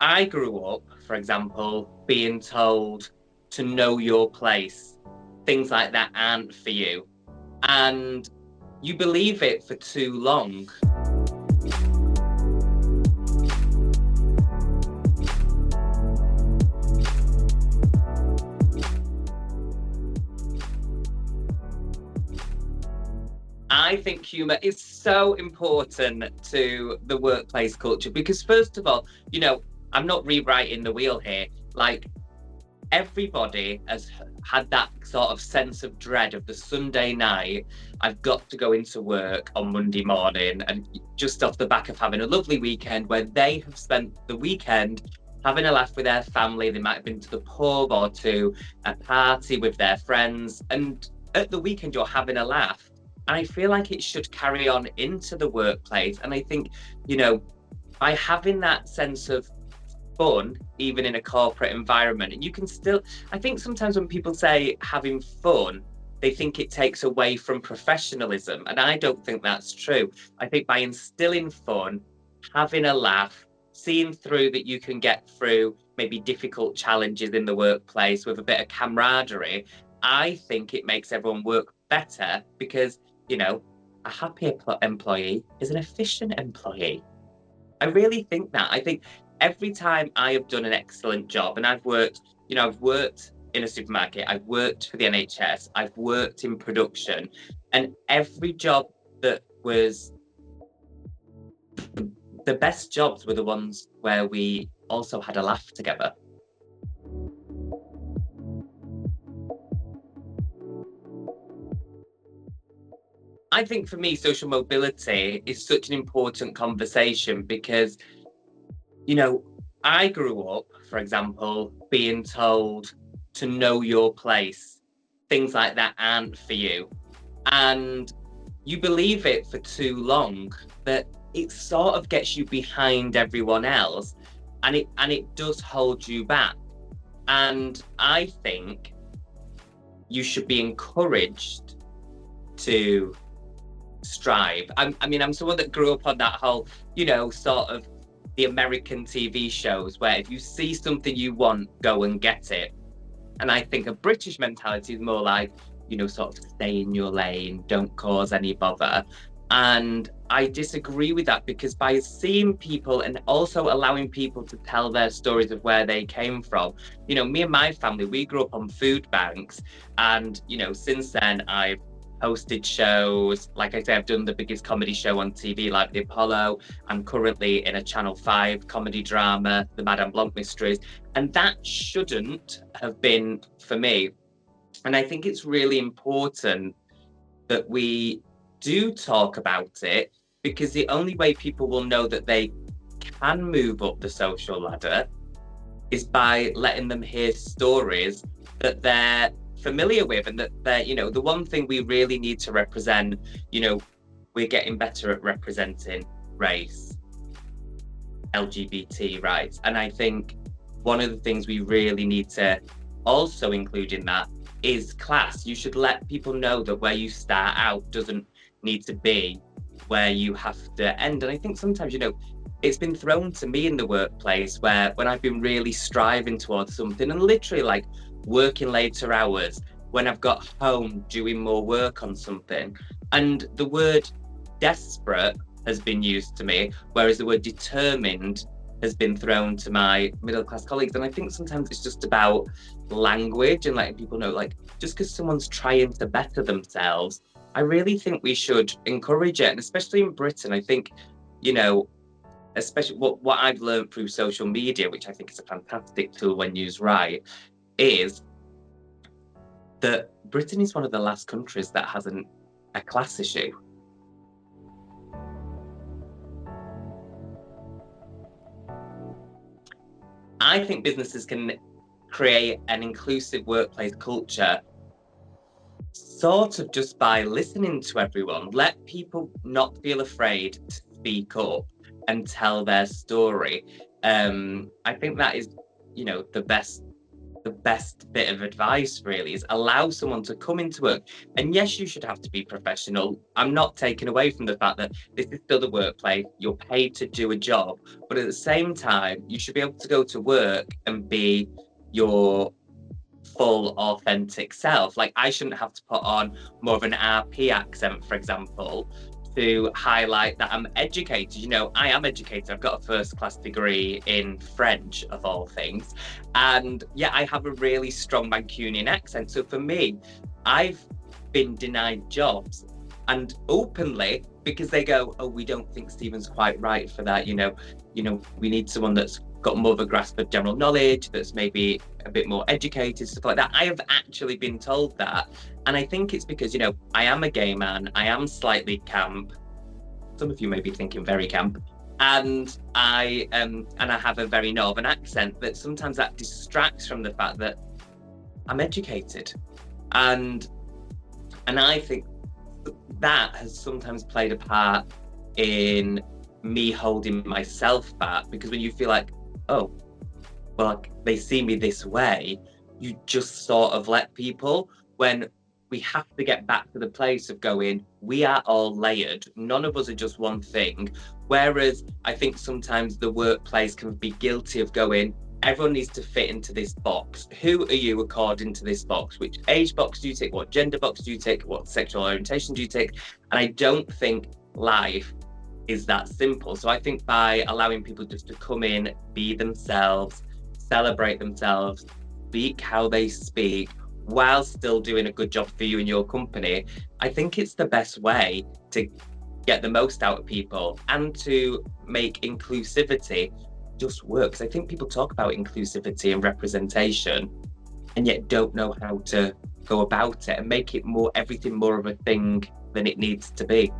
I grew up, for example, being told to know your place. Things like that aren't for you. And you believe it for too long. I think humour is so important to the workplace culture because, first of all, I'm not rewriting the wheel here. Like, everybody has had that sort of sense of dread of the Sunday night. I've got to go into work on Monday morning, and just off the back of having a lovely weekend where they have spent the weekend having a laugh with their family. They might have been to the pub or to a party with their friends. And at the weekend, you're having a laugh. And I feel like it should carry on into the workplace. And I think, by having that sense of fun, even in a corporate environment, and you can still, I think sometimes when people say having fun, they think it takes away from professionalism. And I don't think that's true. I think by instilling fun, having a laugh, seeing through that you can get through maybe difficult challenges in the workplace with a bit of camaraderie, I think it makes everyone work better because, a happy employee is an efficient employee. I really think that. I think every time I have done an excellent job, and I've worked in a supermarket, I've worked for the NHS, I've worked in production, and every job that was the best jobs were the ones where we also had a laugh together. I think for me, social mobility is such an important conversation because, I grew up, for example, being told to know your place. Things like that aren't for you. And you believe it for too long that it sort of gets you behind everyone else, and it does hold you back. And I think you should be encouraged to strive. I'm someone that grew up on that whole, sort of the American TV shows where if you see something you want, go and get it. And I think a British mentality is more like, sort of stay in your lane, don't cause any bother. And I disagree with that because by seeing people and also allowing people to tell their stories of where they came from, me and my family, we grew up on food banks. And, since then, I've hosted shows. Like I say, I've done the biggest comedy show on TV, like the Apollo. I'm currently in a Channel 5 comedy drama, the Madame Blanc Mysteries. And that shouldn't have been for me. And I think it's really important that we do talk about it because the only way people will know that they can move up the social ladder is by letting them hear stories that they're familiar with, and that they're, the one thing we really need to represent, we're getting better at representing race, LGBT rights. And I think one of the things we really need to also include in that is class. You should let people know that where you start out doesn't need to be where you have to end. And I think sometimes, it's been thrown to me in the workplace where when I've been really striving towards something and literally like working later hours, when I've got home doing more work on something, and the word desperate has been used to me, whereas the word determined has been thrown to my middle-class colleagues. And I think sometimes it's just about language and letting people know, like, just because someone's trying to better themselves, I really think we should encourage it. And especially in Britain, I think, especially what I've learned through social media, which I think is a fantastic tool when used right, is that Britain is one of the last countries that hasn't a class issue. I think businesses can create an inclusive workplace culture sort of just by listening to everyone. Let people not feel afraid to speak up and tell their story. I think that is, the best the best bit of advice really, is allow someone to come into work. And yes, you should have to be professional. I'm not taking away from the fact that this is still the workplace, you're paid to do a job, but at the same time, you should be able to go to work and be your full authentic self. Like, I shouldn't have to put on more of an RP accent, for example, to highlight that I'm educated. You know, I am educated. I've got a first class degree in French, of all things. And yeah, I have a really strong Mancunian accent. So for me, I've been denied jobs, and openly, because they go, oh, we don't think Stephen's quite right for that. We need someone that's got more of a grasp of general knowledge, that's maybe a bit more educated, stuff like that. I have actually been told that. And I think it's because, I am a gay man, I am slightly camp. Some of you may be thinking very camp. And I have a very northern accent, that sometimes that distracts from the fact that I'm educated. And I think that has sometimes played a part in me holding myself back, because when you feel like, oh, well, they see me this way, you just sort of let people, when we have to get back to the place of going, we are all layered. None of us are just one thing. Whereas I think sometimes the workplace can be guilty of going, everyone needs to fit into this box. Who are you according to this box? Which age box do you tick? What gender box do you tick? What sexual orientation do you tick? And I don't think life is that simple. So I think by allowing people just to come in, be themselves, celebrate themselves, speak how they speak, while still doing a good job for you and your company, I think it's the best way to get the most out of people and to make inclusivity just work. Because I think people talk about inclusivity and representation and yet don't know how to go about it and make it everything more of a thing than it needs to be.